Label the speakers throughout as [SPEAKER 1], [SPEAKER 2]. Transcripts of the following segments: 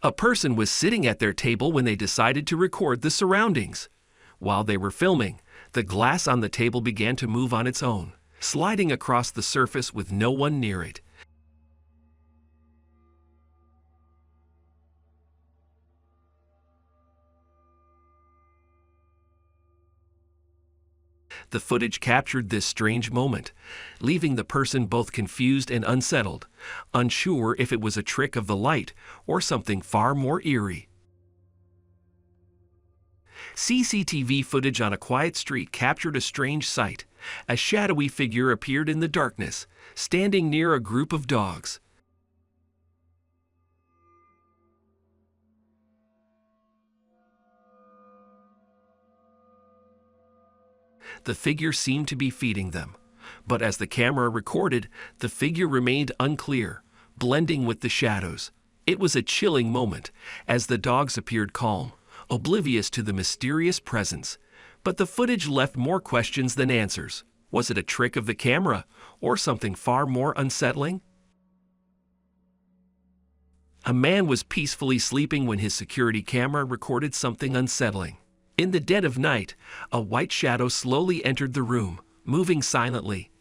[SPEAKER 1] A person was sitting at their table when they decided to record the surroundings. While they were filming, the glass on the table began to move on its own, sliding across the surface with no one near it. The footage captured this strange moment, leaving the person both confused and unsettled, unsure if it was a trick of the light or something far more eerie. CCTV footage on a quiet street captured a strange sight. A shadowy figure appeared in the darkness, standing near a group of dogs. The figure seemed to be feeding them, but as the camera recorded, the figure remained unclear, blending with the shadows. It was a chilling moment, as the dogs appeared calm, oblivious to the mysterious presence. But the footage left more questions than answers. Was it a trick of the camera, or something far more unsettling? A man was peacefully sleeping when his security camera recorded something unsettling. In the dead of night, a white shadow slowly entered the room, moving silently.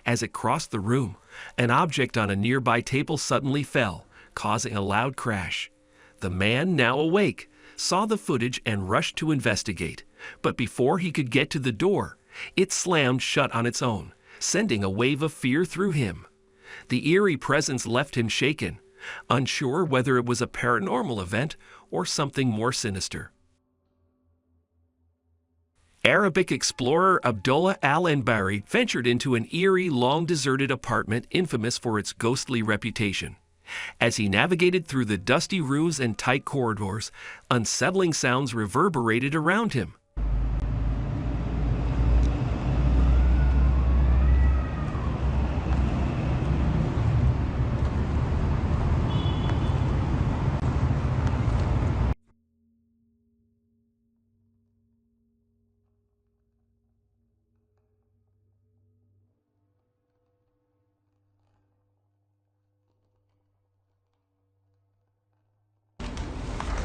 [SPEAKER 1] As it crossed the room, an object on a nearby table suddenly fell, causing a loud crash. The man, now awake, saw the footage and rushed to investigate, but before he could get to the door, it slammed shut on its own, sending a wave of fear through him. The eerie presence left him shaken, unsure whether it was a paranormal event or something more sinister. Arabic explorer Abdullah al-Anbari ventured into an eerie, long-deserted apartment infamous for its ghostly reputation. As he navigated through the dusty rooms and tight corridors, unsettling sounds reverberated around him.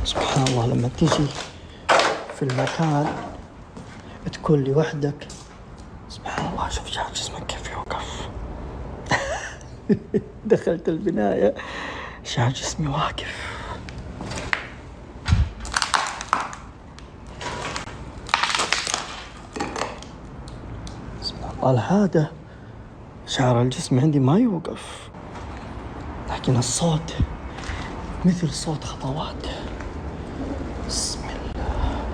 [SPEAKER 2] سبحان الله لما تيجي في المكان تكون لوحدك. سبحان الله، شوف جعل جسمك كيف يوقف. دخلت البناية جعل جسمي واقف. سبحان الله، العادة شعر الجسم عندي ما يوقف، لكن الصوت مثل صوت خطوات. بسم الله.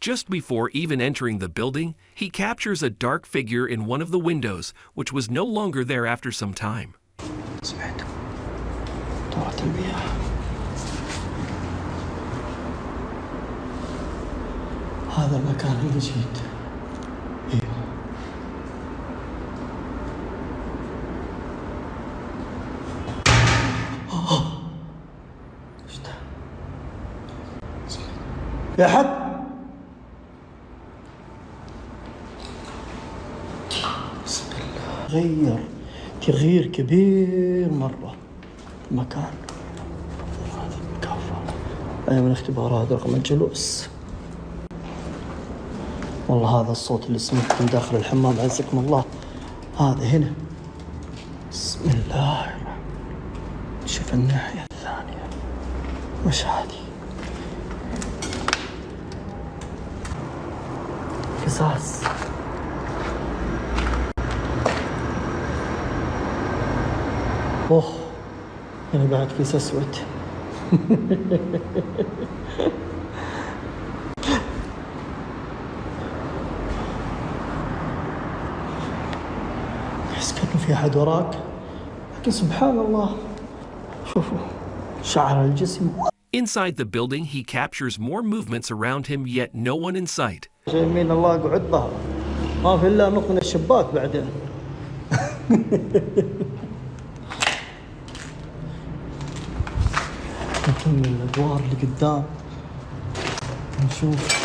[SPEAKER 1] Just before even entering the building, he captures a dark figure in one of the windows, which was no longer there after some time.
[SPEAKER 2] سمعت دورة المياه. هذا المكان اللي جيت. ايوه. ايش ده؟ سمعت. يا حد بسم الله. تغيير كبير مرة المكان. هذا مكافأة أيام الاختبارات رقم الجلوس. والله هذا الصوت اللي سمعته من داخل الحمام عزكم الله هذا هنا. بسم الله. شوف الناحية الثانية وش هذه؟ قصاص. اوه هنا بعد كيس اسود. تحس كأنه في أحد وراك، لكن سبحان الله شوفوا شعر الجسم.
[SPEAKER 1] Inside the building, he captures more movements around him, yet no one in sight.
[SPEAKER 2] يمين الله قعد ظهر ما في إلا نط من الشباك بعدين. نكمل الأدوار اللي قدام نشوف.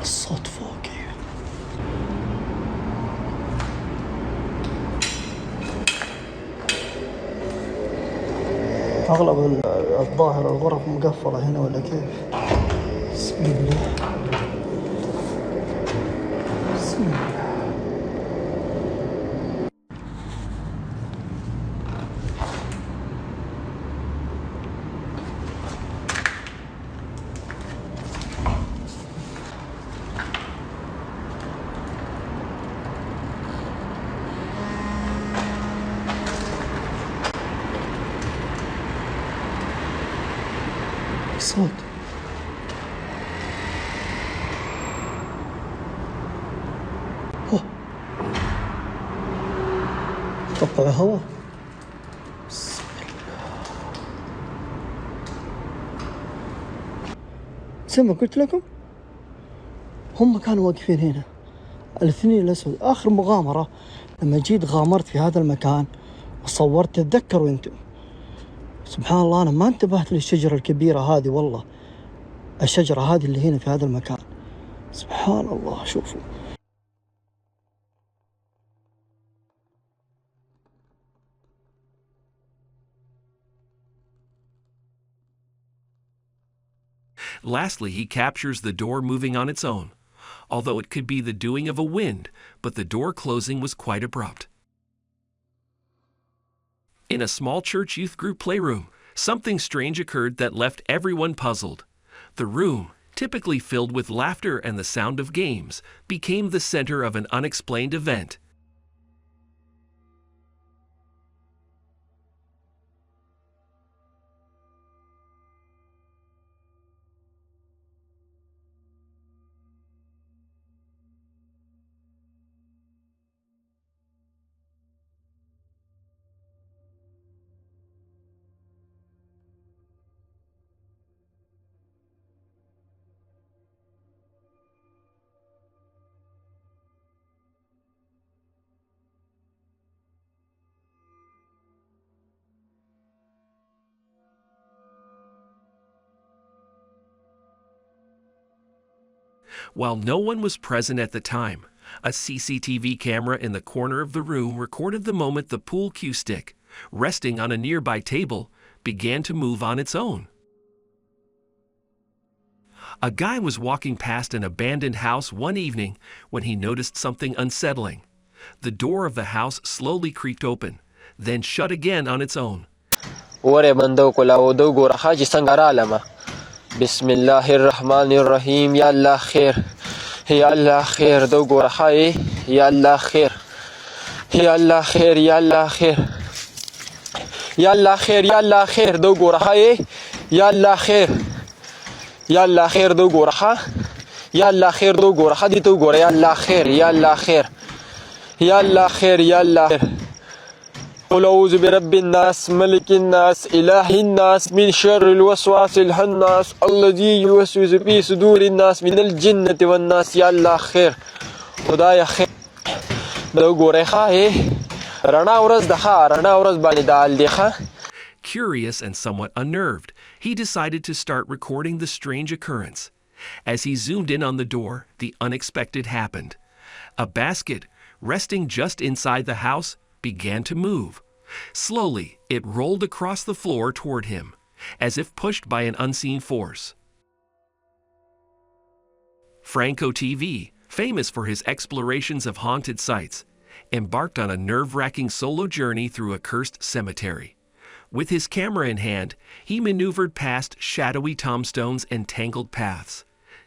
[SPEAKER 2] الصوت فوقي. أغلب الظاهر الغرف مقفلة هنا ولا كيف؟ بسم الله. بسم الله. صوت قطع هواء. بسم الله. زي ما قلت لكم هم كانوا واقفين هنا الاثنين الأسود. آخر مغامرة لما جيت غامرت في هذا المكان وصورت، تتذكروا انتم سبحان الله أنا ما انتبهت للشجرة الكبيرة هذه. والله الشجرة هذه اللي هنا في هذا المكان سبحان الله. شوفوا
[SPEAKER 1] Lastly, he captures the door moving on its own, although it could be the doing of a wind, but the door closing was quite abrupt. In a small church youth group playroom, something strange occurred that left everyone puzzled. The room, typically filled with laughter and the sound of games, became the center of an unexplained event. While no one was present at the time, a CCTV camera in the corner of the room recorded the moment the pool cue stick, resting on a nearby table, began to move on its own. A guy was walking past an abandoned house one evening when he noticed something unsettling. The door of the house slowly creaked open, then shut again on its own.
[SPEAKER 3] بسم الله الرحمن الرحيم. يا الله خير يا الله خير دو غور حي يا الله خير يا الله خير يا الله خير يا الله خير يا الله خير دو غور حي يا الله خير يا الله خير دو غور حا يا الله خير دو غور حدي دو غور يا الله خير يا الله خير يا الله خير يا الله خير. قل أعوذ برب الناس ملك الناس إله الناس من شر الوسواس الخناس الذي يوسوس في صدور الناس من الجنة والناس. يا الله خير خدايا خير دو غوري خا رڼا ورځ د ښه رڼا ورځ باندې د حال دی ښه.
[SPEAKER 1] Curious and somewhat unnerved, he decided to start recording the strange occurrence. As he zoomed in on the door, the unexpected happened. A basket, resting just inside the house, began to move. Slowly, it rolled across the floor toward him, as if pushed by an unseen force. Franco TV, famous for his explorations of haunted sites, embarked on a nerve-wracking solo journey through a cursed cemetery. With his camera in hand, he maneuvered past shadowy tombstones and tangled paths,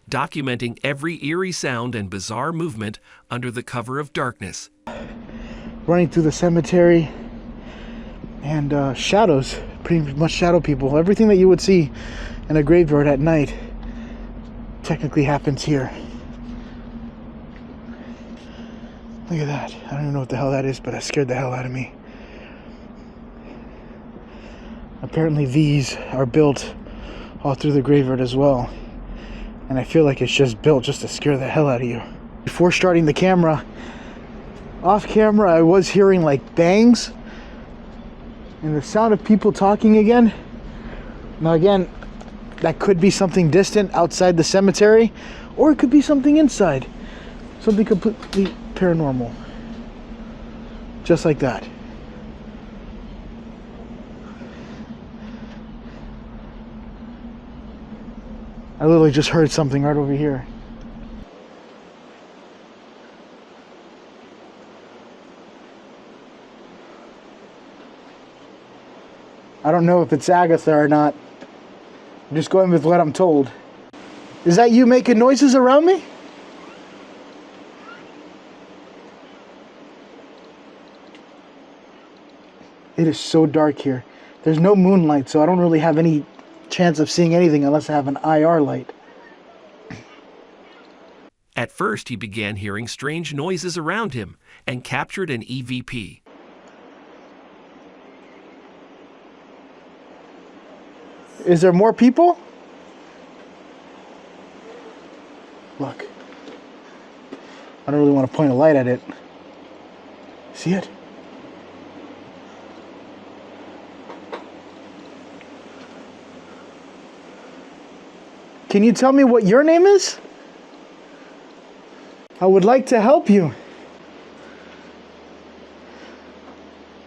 [SPEAKER 1] documenting every eerie sound and bizarre movement under the cover of darkness.
[SPEAKER 2] Running through the cemetery and shadows, pretty much shadow people. Everything that you would see in a graveyard at night technically happens here. Look at that. I don't even know what the hell that is, but that scared the hell out of me. Apparently these are built all through the graveyard as well. And I feel like it's just built just to scare the hell out of you. Before starting the camera, off camera I was hearing like bangs and the sound of people talking again. Now again, that could be something distant outside the cemetery, or it could be something inside. Something completely paranormal. Just like that. I literally just heard something right over here. I don't know if it's Agatha or not. I'm just going with what I'm told. Is that you making noises around me? It is so dark here. There's no moonlight, so I don't really have any chance of seeing anything unless I have an IR light.
[SPEAKER 1] At first, he began hearing strange noises around him and captured an EVP.
[SPEAKER 2] Is there more people? Look. I don't really want to point a light at it. See it? Can you tell me what your name is? I would like to help you.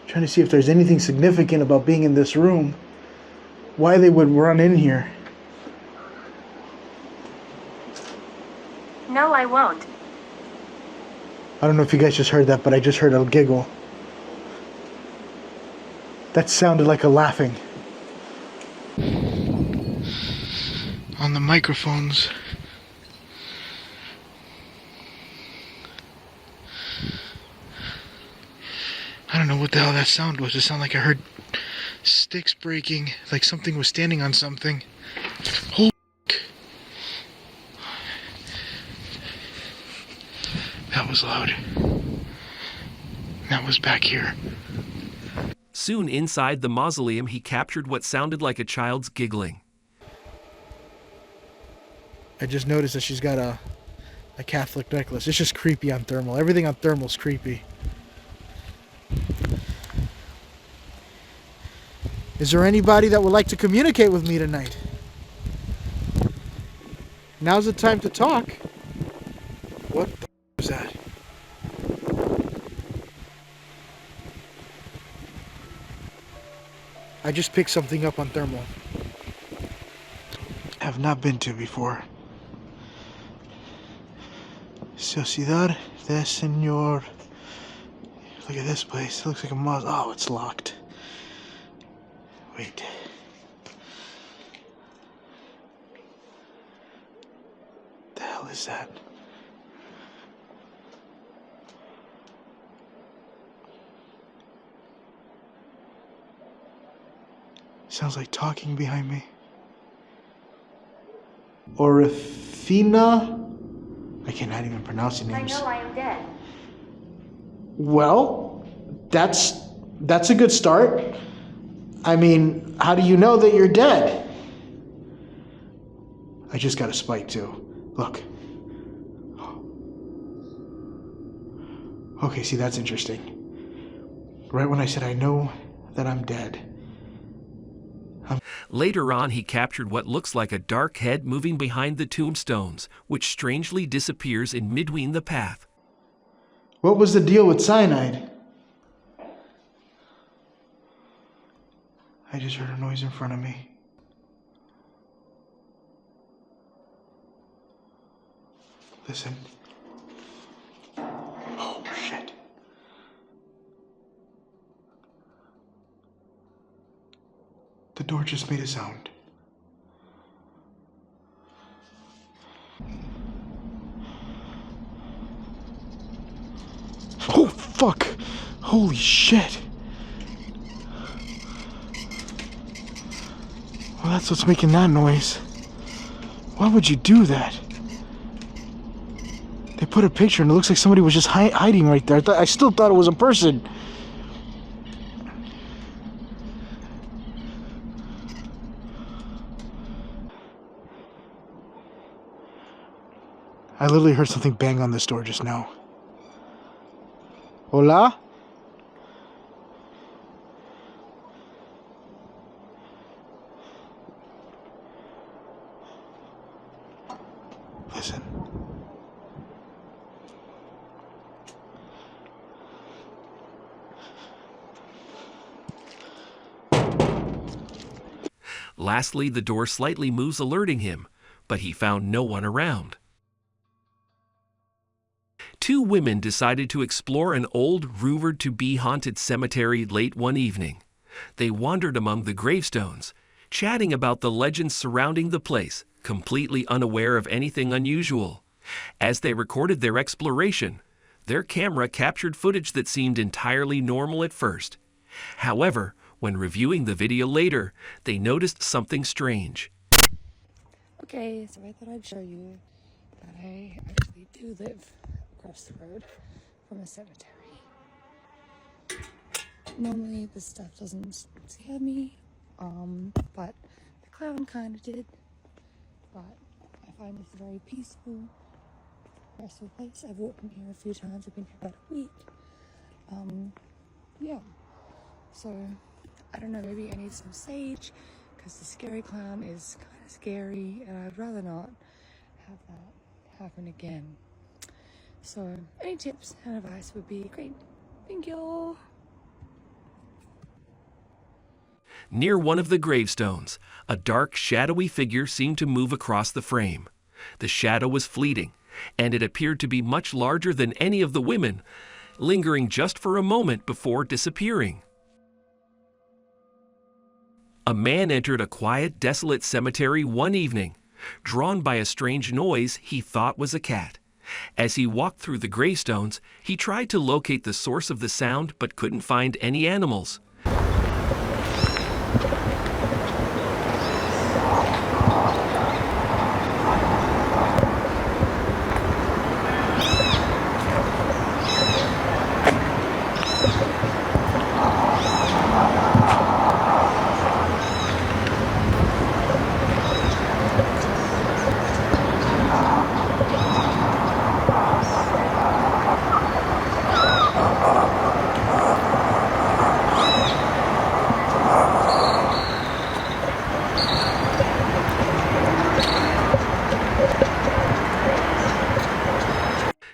[SPEAKER 2] Trying to see if there's anything significant about being in this room. Why they would run in here.
[SPEAKER 4] No, I won't.
[SPEAKER 2] I don't know if you guys just heard that, but I just heard a giggle. That sounded like a laughing. On the microphones. I don't know what the hell that sound was. It sounded like I heard sticks breaking, like something was standing on something. Holy f***. That was loud. That was back here.
[SPEAKER 1] Soon inside the mausoleum, he captured what sounded like a child's giggling.
[SPEAKER 2] I just noticed that she's got a Catholic necklace. It's just creepy on thermal. Everything on thermal is creepy. Is there anybody that would like to communicate with me tonight? Now's the time to talk. What the f*** is that? I just picked something up on thermal. Have not been to before. Sociedad de Señor. Look at this place. It looks like a mausoleum. Oh, it's locked. Wait. The hell is that? Sounds like talking behind me. Orifina? I cannot even pronounce the names.
[SPEAKER 4] I know I am dead.
[SPEAKER 2] Well, that's a good start. I mean, how do you know that you're dead? I just got a spike too. Look. Okay, see, that's interesting.
[SPEAKER 4] Right when I said I know that I'm dead.
[SPEAKER 1] Later on, he captured what looks like a dark head moving behind the tombstones, which strangely disappears in between the path.
[SPEAKER 4] What was the deal with cyanide? I just heard a noise in front of me. Listen. Oh, shit. The door just made a sound. Oh, fuck! Holy shit! Well, that's what's making that noise. Why would you do that? They put a picture and it looks like somebody was just hiding right there. I still thought it was a person. I literally heard something bang on this door just now. Hola? Listen.
[SPEAKER 1] Lastly, the door slightly moves, alerting him, but he found no one around. Two women decided to explore an old, rumored-to-be haunted cemetery late one evening. They wandered among the gravestones, chatting about the legends surrounding the place, completely unaware of anything unusual. As they recorded their exploration, their camera captured footage that seemed entirely normal at first. However, when reviewing the video later, they noticed something strange.
[SPEAKER 5] Okay, so I thought I'd show you that I actually do live across the road from a cemetery. Normally this stuff doesn't scare me, but the clown kind of did. But I find this a very peaceful, restful place. I've walked in here a few times. I've been here about a week. Yeah. So I don't know. Maybe I need some sage because the scary clown is kind of scary, and I'd rather not have that happen again. So any tips and advice would be great. Thank you.
[SPEAKER 1] Near one of the gravestones, a dark, shadowy figure seemed to move across the frame. The shadow was fleeting, and it appeared to be much larger than any of the women, lingering just for a moment before disappearing. A man entered a quiet, desolate cemetery one evening, drawn by a strange noise he thought was a cat. As he walked through the gravestones, he tried to locate the source of the sound but couldn't find any animals.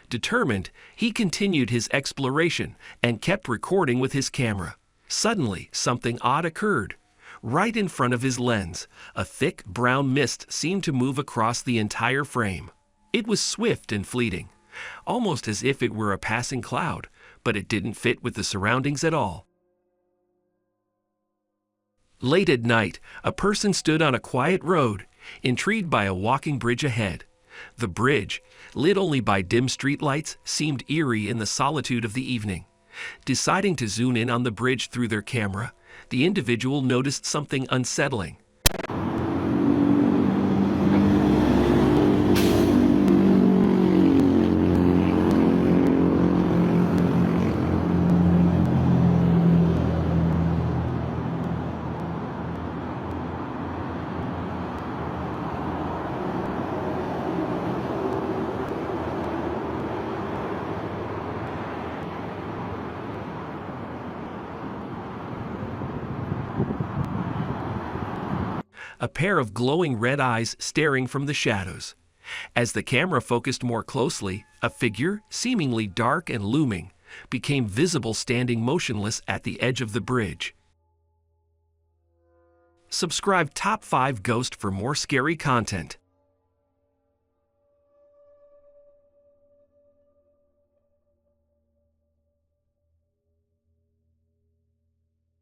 [SPEAKER 1] Determined, he continued his exploration and kept recording with his camera. Suddenly, something odd occurred. Right in front of his lens, a thick brown mist seemed to move across the entire frame. It was swift and fleeting, almost as if it were a passing cloud, but it didn't fit with the surroundings at all. Late at night, a person stood on a quiet road, intrigued by a walking bridge ahead. The bridge, lit only by dim streetlights, seemed eerie in the solitude of the evening. Deciding to zoom in on the bridge through their camera, the individual noticed something unsettling. a pair of glowing red eyes staring from the shadows. As the camera focused more closely, a figure, seemingly dark and looming, became visible standing motionless at the edge of the bridge. Subscribe Top 5 Ghost for more scary content.